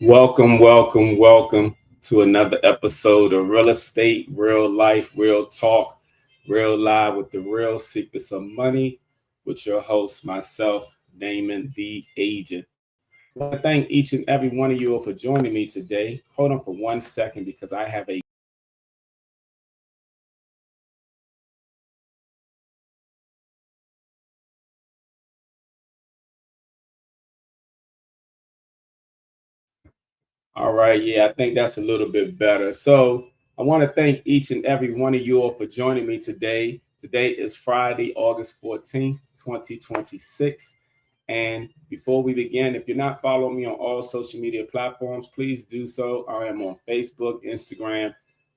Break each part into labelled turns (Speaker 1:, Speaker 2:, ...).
Speaker 1: Welcome to another episode of Real Estate, Real Life, Real Talk, Real Live with the Real Secrets of Money with your host, myself, Damon the Agent. I want to thank each and every one of you for joining me today. Hold on for 1 second because I have a All right, yeah, I think that's a little bit better. So I want to thank each and every one of you all for joining me today. Today is Friday, August 14th, 2026. And before we begin, if you're not following me on all social media platforms, please do so. I am on Facebook, Instagram,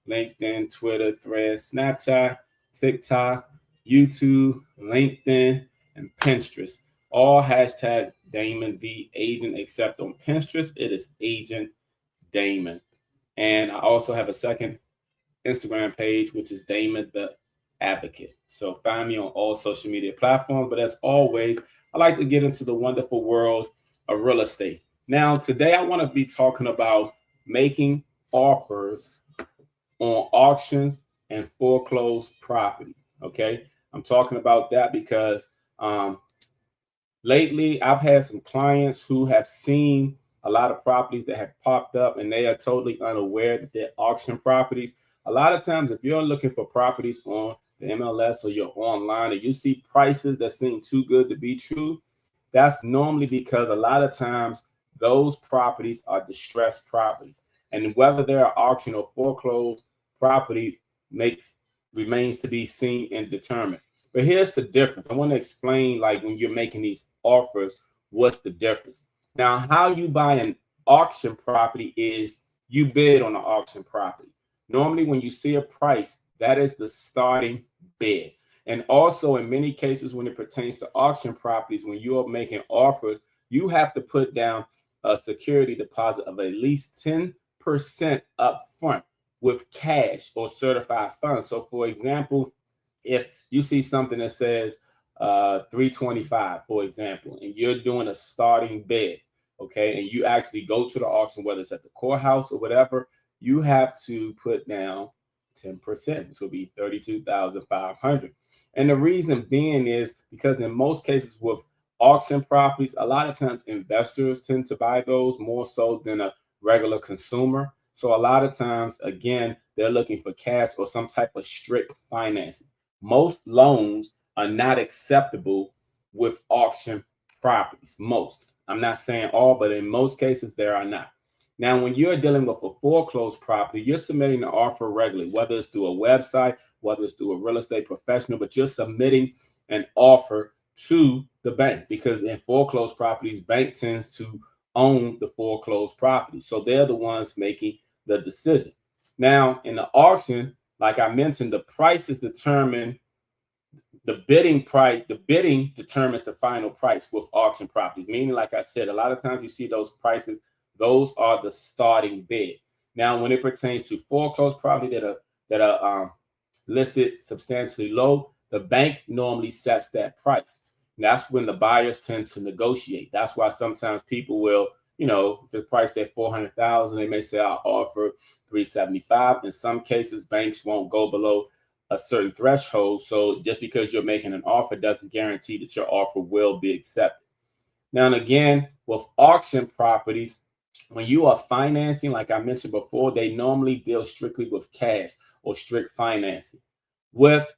Speaker 1: LinkedIn, Twitter, Threads, Snapchat, TikTok, YouTube, LinkedIn, and Pinterest. All hashtag Damon the Agent, except on Pinterest, it is Agent Damon. And I also have a second Instagram page, which is Damon the Advocate. So find me on all social media platforms. But as always, I like to get into the wonderful world of real estate. Now, today I want to be talking about making offers on auctions and foreclosed property. Okay. I'm talking about that because um, lately I've had some clients who have seen a lot of properties that have popped up and they are totally unaware that they're auction properties. A lot of times, if you're looking for properties on the MLS or you're online and you see prices that seem too good to be true, that's normally because a lot of times those properties are distressed properties. And whether they're auction or foreclosed property makes remains to be seen and determined. But here's the difference. I want to explain, like, when you're making these offers, what's the difference? Now, how you buy an auction property is you bid on the auction property. Normally, when you see a price, that is the starting bid. And also, in many cases, when it pertains to auction properties, when you are making offers, you have to put down a security deposit of at least 10% up front with cash or certified funds. So, for example, if you see something that says 325, for example, and you're doing a starting bid, okay, and you actually go to the auction, whether it's at the courthouse or whatever, you have to put down 10%, which will be 32,500. And the reason being is because in most cases with auction properties, a lot of times investors tend to buy those more so than a regular consumer. So a lot of times, again, they're looking for cash or some type of strict financing. Most loans are not acceptable with auction properties. Most. I'm not saying all, but in most cases, there are not. Now, when you're dealing with a foreclosed property, you're submitting an offer regularly, whether it's through a website, whether it's through a real estate professional, but you're submitting an offer to the bank because in foreclosed properties, bank tends to own the foreclosed property. So they're the ones making the decision. Now, in the auction, like I mentioned, the price is determined. The bidding determines the final price with auction properties. Meaning, like I said, a lot of times you see those prices, those are the starting bid. Now, when it pertains to foreclosed property that are listed substantially low, the bank normally sets that price. And that's when the buyers tend to negotiate. That's why sometimes people will, if it's priced at 400,000, they may say I'll offer 375. In some cases, banks won't go below a certain threshold. So just because you're making an offer doesn't guarantee that your offer will be accepted. Now, and again, with auction properties, when you are financing, like I mentioned before, they normally deal strictly with cash or strict financing. With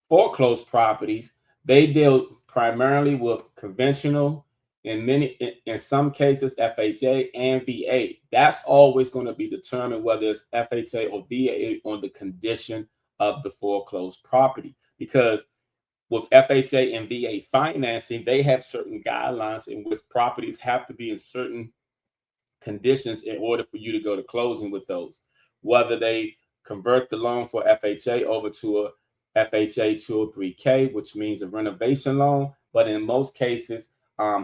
Speaker 1: foreclosed properties, they deal primarily with conventional, in some cases FHA and VA. That's always going to be determined whether it's FHA or VA on the condition of the foreclosed property. Because with FHA and VA financing, they have certain guidelines in which properties have to be in certain conditions in order for you to go to closing with those. Whether they convert the loan for FHA over to a FHA 203K, which means a renovation loan. But in most cases,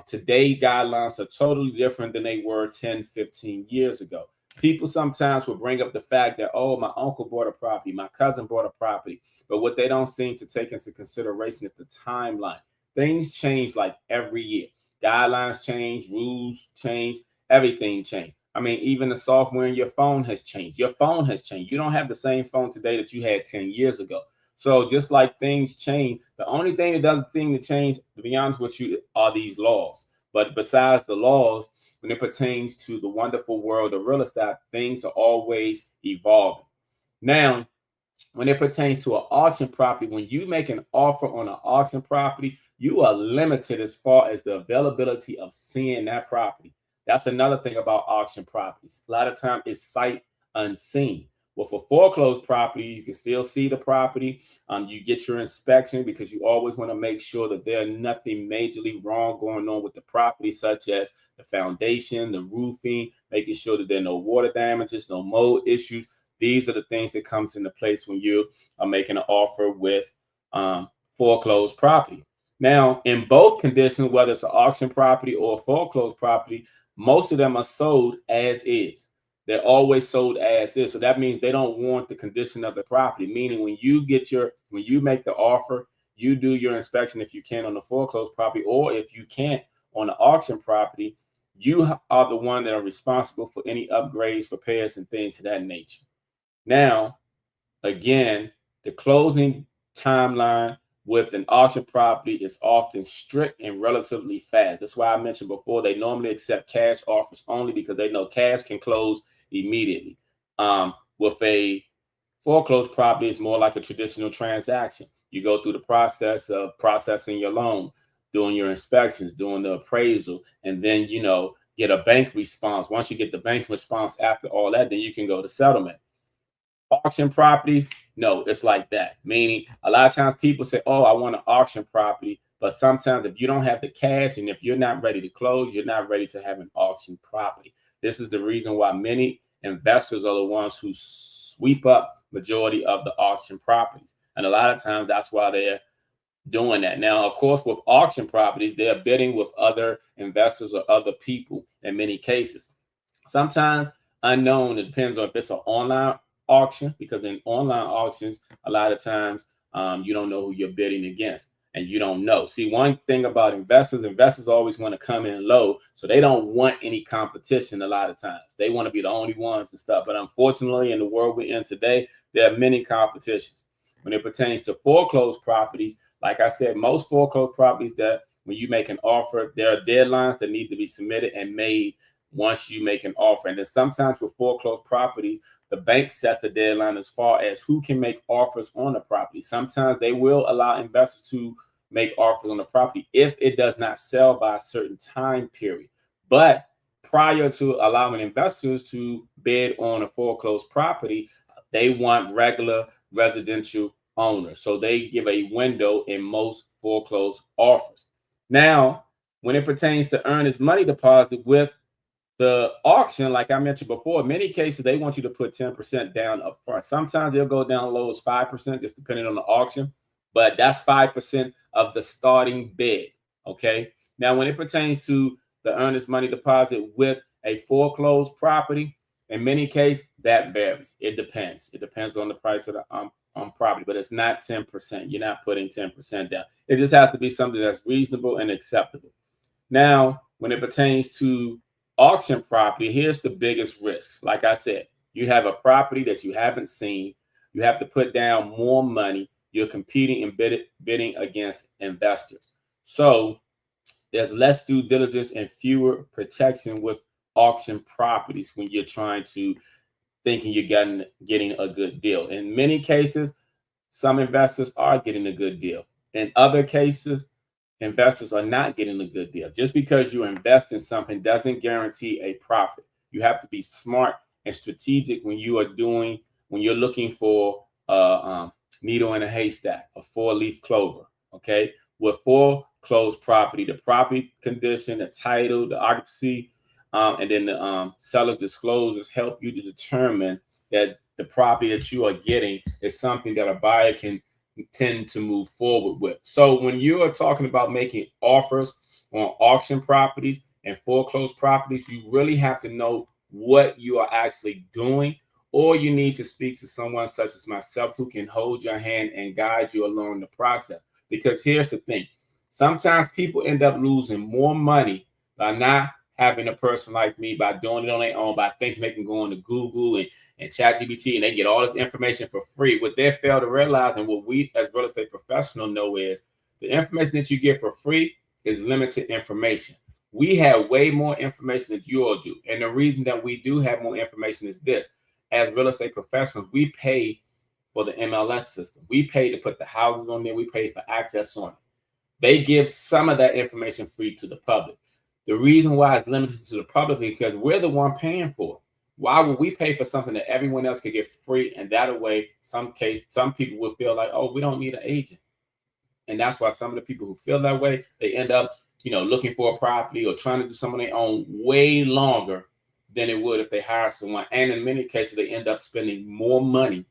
Speaker 1: today's guidelines are totally different than they were 10, 15 years ago. People sometimes will bring up the fact that, oh, my uncle bought a property, my cousin bought a property. But what they don't seem to take into consideration is the timeline. Things change like every year. Guidelines change, rules change, everything changed. I mean, even the software in your phone has changed. Your phone has changed. You don't have the same phone today that you had 10 years ago. So just like things change, the only thing that doesn't thing to change, to be honest with you, are these laws. But besides the laws, when it pertains to the wonderful world of real estate, things are always evolving. Now, when it pertains to an auction property, when you make an offer on an auction property, you are limited as far as the availability of seeing that property. That's another thing about auction properties. A lot of time it's sight unseen. Well, for foreclosed property, you can still see the property. You get your inspection because you always want to make sure that there's nothing majorly wrong going on with the property, such as the foundation, the roofing, making sure that there are no water damages, no mold issues. These are the things that comes into place when you are making an offer with foreclosed property. Now, in both conditions, whether it's an auction property or a foreclosed property, most of them are sold as is. They're always sold as is. So that means they don't want the condition of the property. Meaning when you make the offer, you do your inspection if you can on the foreclosed property, or if you can't on the auction property, you are the one that are responsible for any upgrades, repairs, and things of that nature. Now, again, the closing timeline with an auction property is often strict and relatively fast. That's why I mentioned before, they normally accept cash offers only because they know cash can close immediately. With a foreclosed property, it's more like a traditional transaction. You go through the process of processing your loan, doing your inspections, doing the appraisal, and then, get a bank response. Once you get the bank response after all that, then you can go to settlement. Auction properties, no, it's like that. Meaning, a lot of times people say, oh, I want an auction property. But sometimes if you don't have the cash and if you're not ready to close, you're not ready to have an auction property. This is the reason why many investors are the ones who sweep up majority of the auction properties. And a lot of times that's why they're doing that. Now, of course, with auction properties, they're bidding with other investors or other people in many cases. Sometimes unknown, it depends on if it's an online auction, because in online auctions, a lot of times you don't know who you're bidding against, and you don't know. See, one thing about investors always want to come in low, so they don't want any competition. A lot of times they want to be the only ones and stuff. But unfortunately, in the world we're in today, there are many competitions. When it pertains to foreclosed properties, like I said, most foreclosed properties, that when you make an offer, there are deadlines that need to be submitted and made once you make an offer. And then sometimes with foreclosed properties, the bank sets the deadline as far as who can make offers on the property. Sometimes they will allow investors to make offers on the property if it does not sell by a certain time period. But prior to allowing investors to bid on a foreclosed property, they want regular residential owners. So they give a window in most foreclosed offers. Now, when it pertains to earnest money deposit with the auction, like I mentioned before, in many cases, they want you to put 10% down up front. Sometimes they'll go down low as 5%, just depending on the auction. But that's 5% of the starting bid. Okay. Now, when it pertains to the earnest money deposit with a foreclosed property, in many cases, that varies. It depends. It depends on the price of the property, but it's not 10%. You're not putting 10% down. It just has to be something that's reasonable and acceptable. Now, when it pertains to auction property, here's the biggest risk. Like I said, you have a property that you haven't seen. You have to put down more money. You're competing and bidding against investors. So there's less due diligence and fewer protection with auction properties when you're trying to thinking you're getting a good deal. In many cases, some investors are getting a good deal. In other cases, investors are not getting a good deal. Just because you invest in something doesn't guarantee a profit. You have to be smart and strategic when you're looking for a needle in a haystack, a four-leaf clover. Okay, with foreclosed property, the property condition, the title, the occupancy, and then the seller disclosures help you to determine that the property that you are getting is something that a buyer can tend to move forward with. So when you are talking about making offers on auction properties and foreclosed properties, you really have to know what you are actually doing, or you need to speak to someone such as myself who can hold your hand and guide you along the process. Because here's the thing. Sometimes people end up losing more money by not having a person like me by doing it on their own, by thinking they can go into Google and ChatGPT and they get all this information for free. What they fail to realize, and what we as real estate professionals know, is the information that you get for free is limited information. We have way more information than you all do. And the reason that we do have more information is this: as real estate professionals, we pay for the MLS system. We pay to put the houses on there. We pay for access on it. They give some of that information free to the public. The reason why it's limited to the public is because we're the one paying for it. Why would we pay for something that everyone else could get free? And that way, some people will feel like, oh, we don't need an agent. And that's why some of the people who feel that way, they end up, looking for a property or trying to do something on their own way longer than it would if they hire someone. And in many cases, they end up spending more money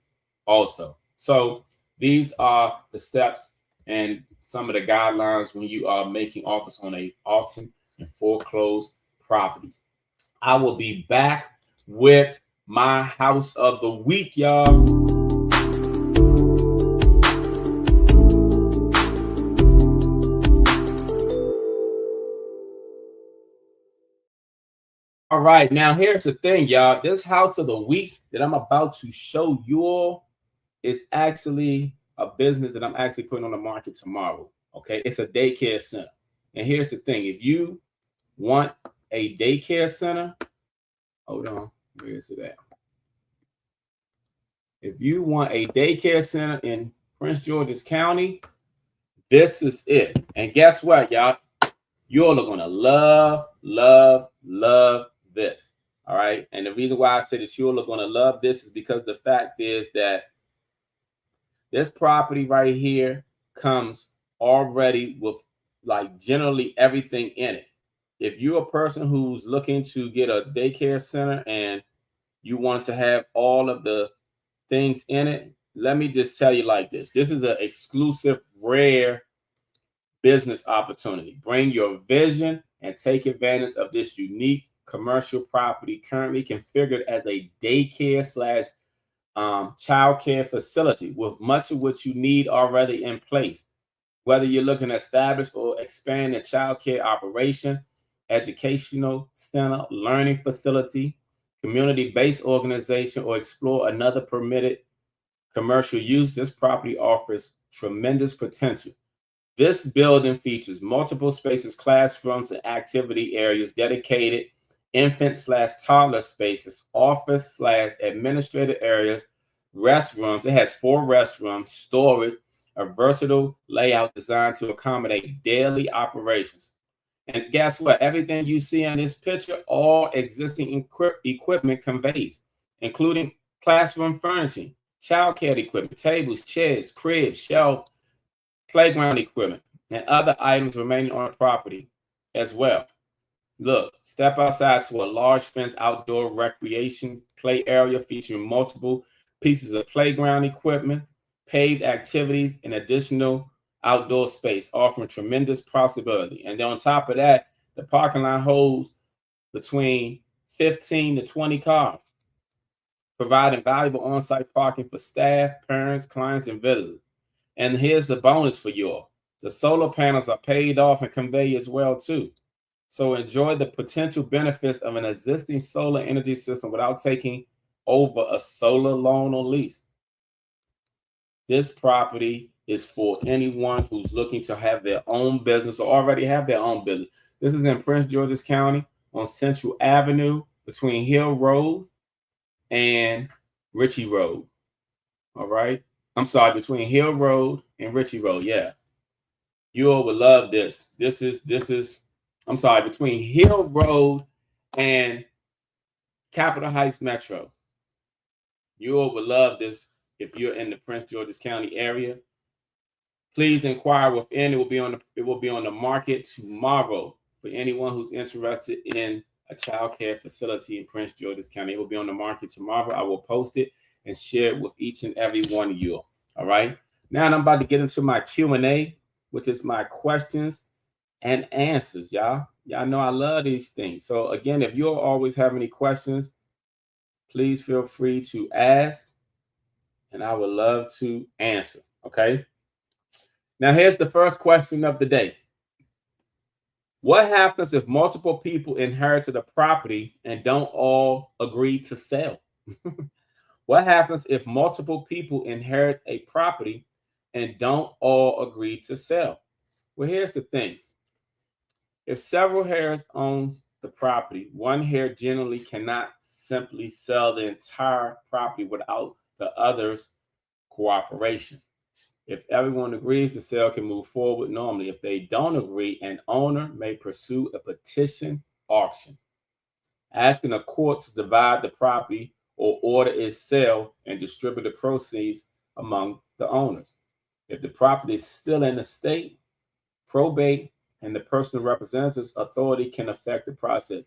Speaker 1: also. So these are the steps and some of the guidelines when you are making offers on a auction and foreclosed property. I will be back with my house of the week, y'all. All right, now here's the thing, y'all. This house of the week that I'm about to show you all is actually a business that I'm actually putting on the market tomorrow. Okay, it's a daycare center. And here's the thing: if you want a daycare center, hold on, where is it at? If you want a daycare center in Prince George's County, this is it. And guess what, y'all? You're gonna love, love, love this. All right. And the reason why I say that you're gonna love this is because the fact is that this property right here comes already with like generally everything in it. If you're a person who's looking to get a daycare center and you want to have all of the things in it, let me just tell you like this: this is an exclusive, rare business opportunity. Bring your vision and take advantage of this unique commercial property currently configured as a daycare slash child care facility with much of what you need already in place. Whether you're looking to establish or expand a child care operation, educational center, learning facility, community-based organization, or explore another permitted commercial use, this property offers tremendous potential. This building features multiple spaces, classrooms, and activity areas, dedicated infant slash toddler spaces, office slash administrative areas, restrooms. It has 4 restrooms, storage, a versatile layout designed to accommodate daily operations. And guess what? Everything you see in this picture, all existing equipment conveys, including classroom furnishing, childcare equipment, tables, chairs, cribs, shelf, playground equipment, and other items remaining on the property as well. Look, step outside to a large fenced outdoor recreation play area featuring multiple pieces of playground equipment, paved activities, and additional outdoor space, offering tremendous possibility. And then on top of that, the parking lot holds between 15 to 20 cars, providing valuable on-site parking for staff, parents, clients, and visitors. And here's the bonus for you all: the solar panels are paid off and convey as well too. So enjoy the potential benefits of an existing solar energy system without taking over a solar loan or lease. This property is for anyone who's looking to have their own business or already have their own business. This is in Prince George's County on Central Avenue between Hill Road and Ritchie Road. All right. I'm sorry, between Hill Road and Ritchie Road. Yeah. You all would love this. This is, I'm sorry, between Hill Road and Capitol Heights Metro. You all would love this if you're in the Prince George's County area. Please inquire within. It will be on the market tomorrow for anyone who's interested in a child care facility in Prince George's County. It will be on the market tomorrow. I will post it and share it with each and every one of you. All right. Now I'm about to get into my Q&A, which is my questions and answers, y'all. Y'all know I love these things. So again, if you always have any questions, please feel free to ask, and I would love to answer. Okay. Now here's the first question of the day. What happens if multiple people inherited a property and don't all agree to sell? What happens if multiple people inherit a property and don't all agree to sell? Well, here's the thing. If several heirs owns the property, one heir generally cannot simply sell the entire property without the other's cooperation. If everyone agrees, the sale can move forward normally. If they don't agree, an owner may pursue a petition auction, asking a court to divide the property or order its sale and distribute the proceeds among the owners. If the property is still in the state, probate and the personal representative's authority can affect the process.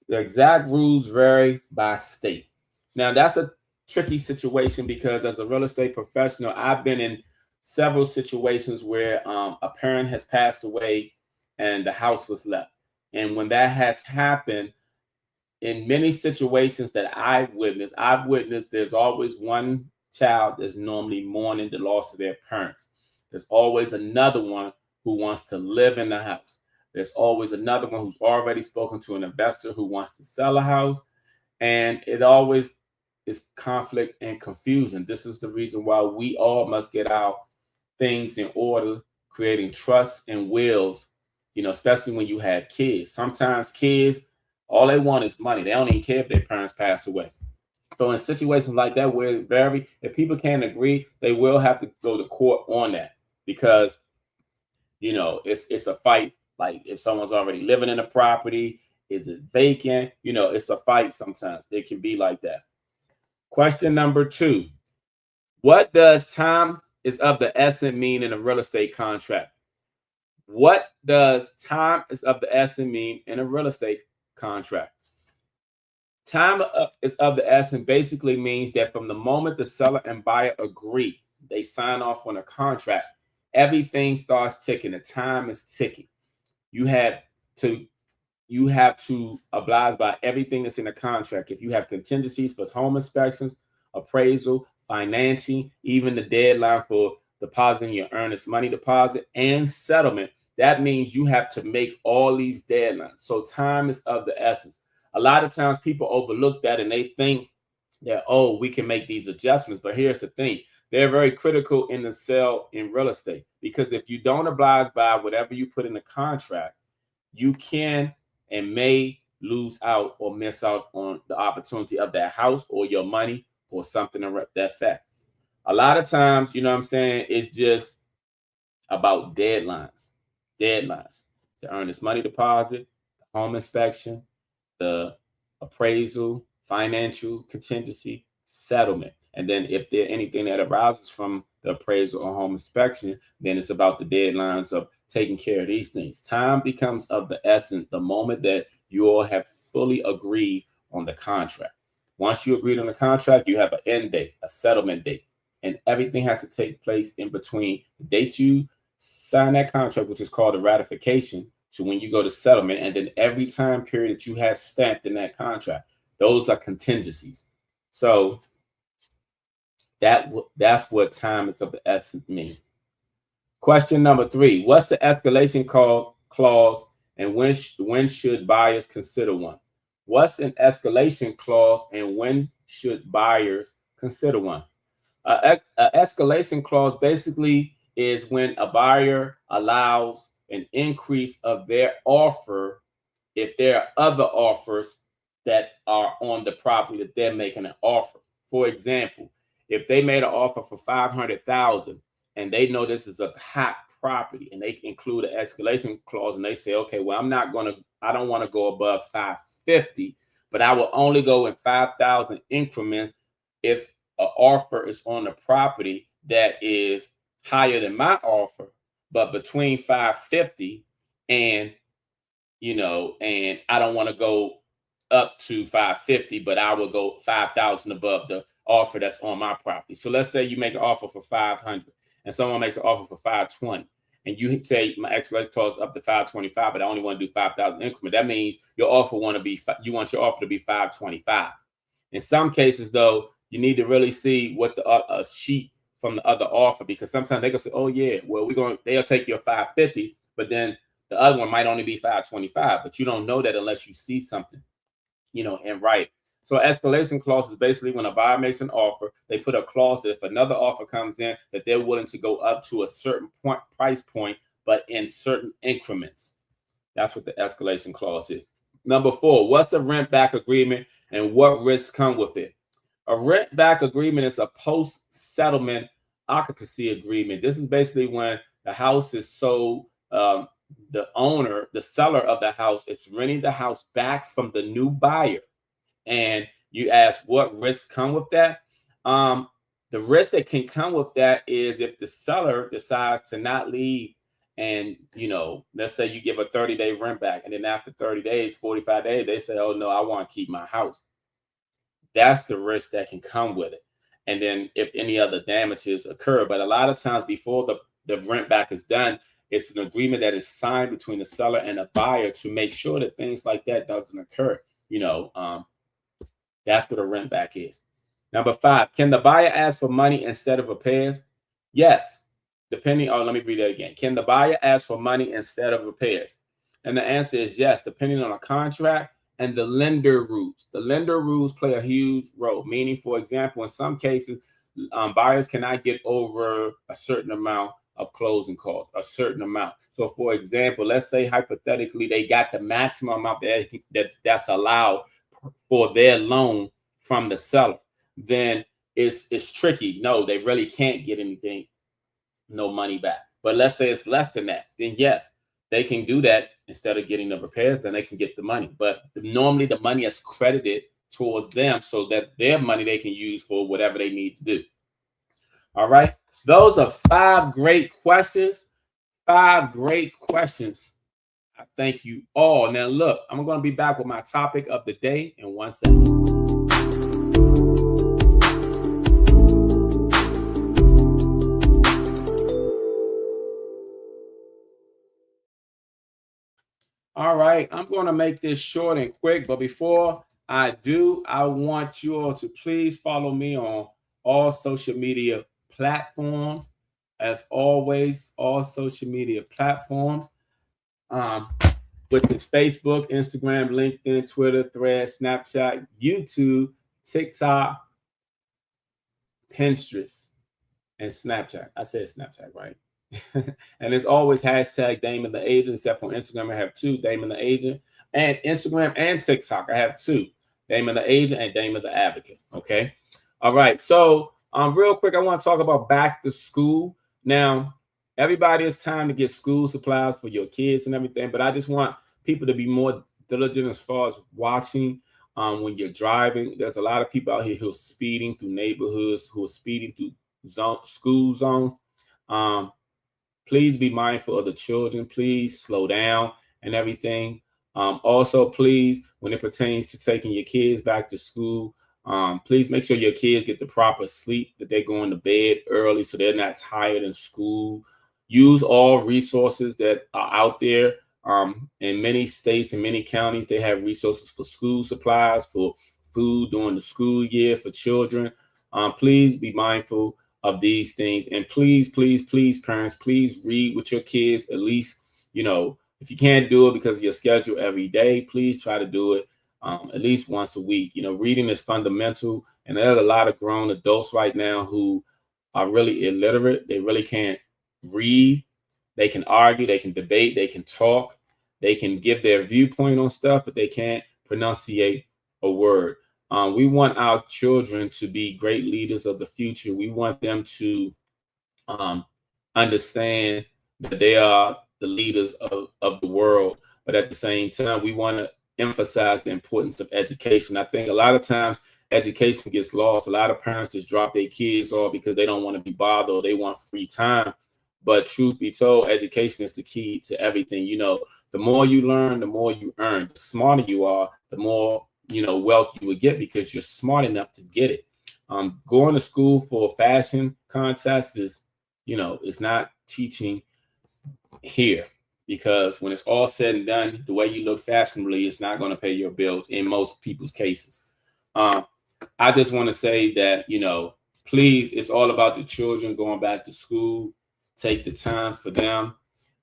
Speaker 1: The exact rules vary by state. Now, that's a tricky situation because as a real estate professional, I've been in several situations where a parent has passed away and the house was left. And when that has happened, in many situations that I've witnessed there's always one child that's normally mourning the loss of their parents. There's always another one who wants to live in the house. There's always another one who's already spoken to an investor who wants to sell a house. And it always is conflict and confusion. This is the reason why we all must get our things in order, creating trusts and wills, especially when you have kids. Sometimes kids, all they want is money. They don't even care if their parents pass away. So in situations like that where it vary, if people can't agree, they will have to go to court on that because it's a fight. Like if someone's already living in a property, is it vacant? It's a fight sometimes. It can be like that. Question number 2. What does time is of the essence mean in a real estate contract? What does time is of the essence mean in a real estate contract? Time is of the essence basically means that from the moment the seller and buyer agree, they sign off on a contract, everything starts ticking. The time is ticking. You have to oblige by everything that's in the contract. If you have contingencies for home inspections, appraisal, financing, even the deadline for depositing your earnest money deposit and settlement, that means you have to make all these deadlines. So time is of the essence. A lot of times people overlook that and they think that, oh, we can make these adjustments. But here's the thing. They're very critical in the sale in real estate because if you don't oblige by whatever you put in the contract, you can and may lose out or miss out on the opportunity of that house or your money or something to that fact. A lot of times, it's just about deadlines. The earnest money deposit, the home inspection, the appraisal, financial contingency, settlement. And then if there's anything that arises from the appraisal or home inspection, then it's about the deadlines of taking care of these things. Time becomes of the essence the moment that you all have fully agreed on the contract. Once you agreed on the contract, you have an end date, a settlement date, and everything has to take place in between the date you sign that contract, which is called a ratification, to when you go to settlement, and then every time period that you have stamped in that contract. Those are contingencies. So that's what time is of the essence mean. Question number 3. What's the escalation clause and when should buyers consider one? What's an escalation clause and when should buyers consider one? An escalation clause basically is when a buyer allows an increase of their offer if there are other offers that are on the property that they're making an offer. For example, if they made an offer for $500,000 and they know this is a hot property and they include an escalation clause and they say, okay, well, I don't want to go above 550, but I will only go in 5,000 increments if an offer is on the property that is higher than my offer, but between 550 and and I don't want to go up to 550, but I will go 5,000 above the offer that's on my property. So let's say you make an offer for 500 and someone makes an offer for 520 and you say my escalation clause up to 525, but I only want to do 5,000 increment. That means you want your offer to be 525. In some cases, though, you need to really see what the sheet from the other offer, because sometimes they can say, oh yeah, well they'll take your 550, but then The other one might only be 525, but you don't know that unless you see something, in writing. So escalation clause is basically when a buyer makes an offer, they put a clause that if another offer comes in, that they're willing to go up to a certain price point, but in certain increments. That's what the escalation clause is. Number 4, what's a rent back agreement and what risks come with it? A rent back agreement is a post-settlement occupancy agreement. This is basically when the house is sold. The owner, the seller of the house, is renting the house back from the new buyer. And you ask what risks come with that? The risk that can come with that is if the seller decides to not leave, and let's say you give a 30-day rent back, and then after 30 days, 45 days, they say, oh no, I want to keep my house. That's the risk that can come with it. And then if any other damages occur, but a lot of times before the rent back is done, it's an agreement that is signed between the seller and the buyer to make sure that things like that doesn't occur. That's what a rent back is. Number 5, can the buyer ask for money instead of repairs? Yes. Let me read that again. Can the buyer ask for money instead of repairs? And the answer is yes, depending on a contract and the lender rules. The lender rules play a huge role, meaning, for example, in some cases, buyers cannot get over a certain amount of closing costs, a certain amount. So, for example, let's say hypothetically they got the maximum amount that's allowed for their loan from the seller. Then it's tricky. No, they really can't get anything, no money back. But let's say it's less than that. Then yes, they can do that. Instead of getting the repairs, then they can get the money. But normally the money is credited towards them so that their money they can use for whatever they need to do. All right. Those are 5 great questions. 5 great questions. I thank you all. Now, look, I'm going to be back with my topic of the day in 1 second. All right, I'm going to make this short and quick, but before I do, I want you all to please follow me on all social media platforms. As always, all social media platforms, which is Facebook, Instagram, LinkedIn, Twitter, Threads, Snapchat, YouTube, TikTok, Pinterest, and Snapchat. I said Snapchat, right? And it's always hashtag Damon the Agent, except for Instagram, I have 2, Damon the Agent, and Instagram and TikTok, I have 2, Damon the Agent and Damon the Advocate. Okay. All right. So real quick, I want to talk about back to school. Now, everybody, it's time to get school supplies for your kids and everything, but I just want people to be more diligent as far as watching when you're driving. There's a lot of people out here who are speeding through neighborhoods, who are speeding through school zones. Please be mindful of the children. Please slow down and everything. Also, please, when it pertains to taking your kids back to school, please make sure your kids get the proper sleep, that they're going to bed early so they're not tired in school. Use all resources that are out there. In many states and many counties, they have resources for school supplies, for food during the school year for children. Please be mindful of these things. And please, parents, please read with your kids at least, if you can't do it because of your schedule every day, please try to do it at least once a week. Reading is fundamental. And there's a lot of grown adults right now who are really illiterate. They really can't read. They can argue, they can debate, they can talk, they can give their viewpoint on stuff, but they can't pronunciate a word. We want our children to be great leaders of the future. We want them to understand that they are the leaders of the world. But at the same time, we want to emphasize the importance of education. I think a lot of times education gets lost. A lot of parents just drop their kids off because they don't want to be bothered or they want free time. But truth be told, education is the key to everything. The more you learn, the more you earn. The smarter you are, the more wealth you would get because you're smart enough to get it. Going to school for a fashion contest is, it's not teaching here, because when it's all said and done, the way you look fashionably is not going to pay your bills in most people's cases. I just want to say that, please, it's all about the children going back to school. Take the time for them.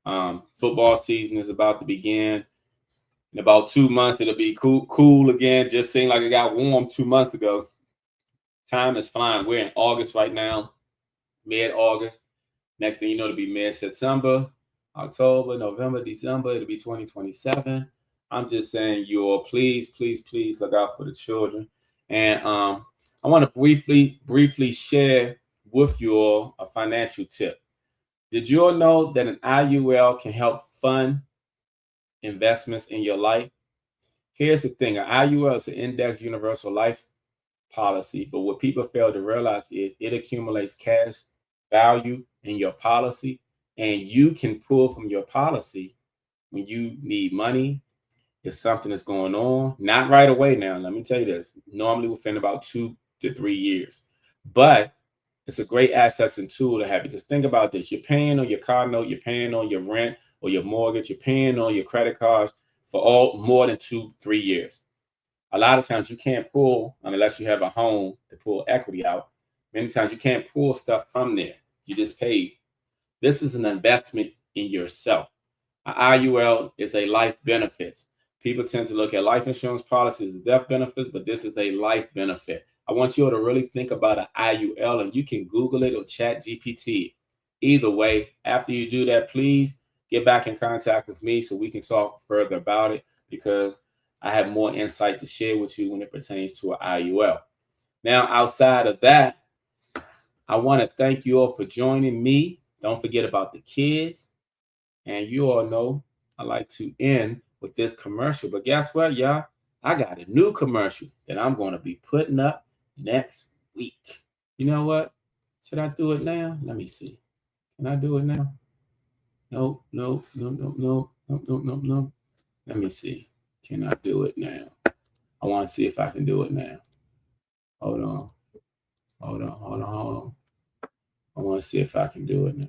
Speaker 1: Football season is about to begin. In about 2 months, it'll be cool again. Just seemed like it got warm 2 months ago. Time is flying. We're in August right now, mid-August. Next thing you know, it'll be mid-September, October, November, December. It'll be 2027. I'm just saying, you all, please look out for the children. And I want to briefly share with you all a financial tip. Did you all know that an IUL can help fund investments in your life? Here's the thing. An IUL is an index universal life policy, but what people fail to realize is it accumulates cash value in your policy, and you can pull from your policy when you need money, if something is going on. Not right away now, let me tell you this, normally within about 2 to 3 years, but it's a great asset and tool to have, because think about this. You're paying on your car note, you're paying on your rent or your mortgage, you're paying on your credit cards for more than 2-3 years. A lot of times you can't pull, unless you have a home to pull equity out. Many times you can't pull stuff from there. You just paid. This is an investment in yourself. An IUL is a life benefits. People tend to look at life insurance policies as death benefits, but this is a life benefit. I want you all to really think about an IUL, and you can Google it or chat GPT. Either way, after you do that, please get back in contact with me so we can talk further about it, because I have more insight to share with you when it pertains to an IUL. Now, outside of that, I want to thank you all for joining me. Don't forget about the kids. And you all know I like to end with this commercial. But guess what, y'all? I got a new commercial that I'm going to be putting up next week. You know what? Should I do it now? Let me see. Can I do it now? No. Let me see. Can I do it now? I want to see if I can do it now. Hold on. I want to see if I can do it now.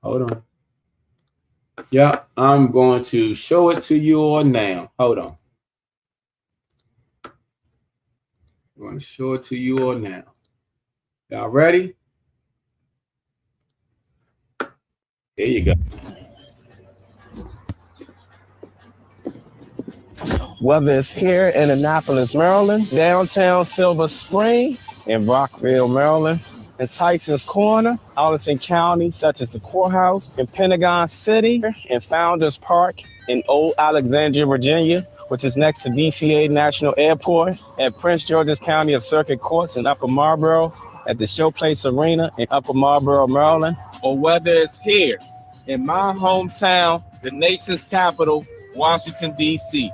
Speaker 1: Hold on. Yeah, I'm going to show it to you all now. Hold on. I'm going to show it to you all now. Y'all ready? There you go.
Speaker 2: Whether it's here in Annapolis, Maryland, downtown Silver Spring, in Rockville, Maryland, in Tyson's Corner, Arlington County, such as the courthouse, in Pentagon City, in Founders Park, in Old Alexandria, Virginia, which is next to DCA National Airport, at Prince George's County of Circuit Courts in Upper Marlboro, at the Showplace Arena in Upper Marlboro, Maryland, or whether it's here in my hometown, the nation's capital, Washington, D.C.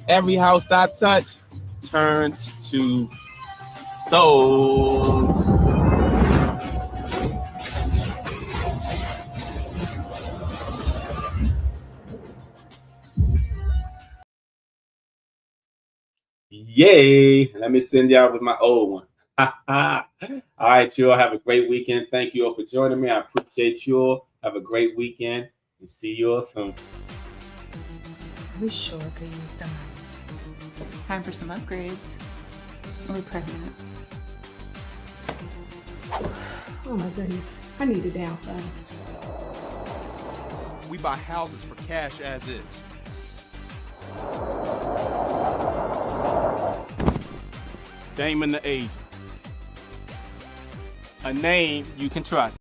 Speaker 2: Every house I touch turns to sold.
Speaker 1: Yay. Let me send y'all with my old one. All right, you all have a great weekend. Thank you all for joining me. I appreciate you all. Have a great weekend and see you all soon.
Speaker 3: We sure could use the money. Time for some upgrades. We're pregnant.
Speaker 4: Oh my goodness, I need to downsize.
Speaker 5: We buy houses for cash as is.
Speaker 1: Damon the Agent. A name you can trust.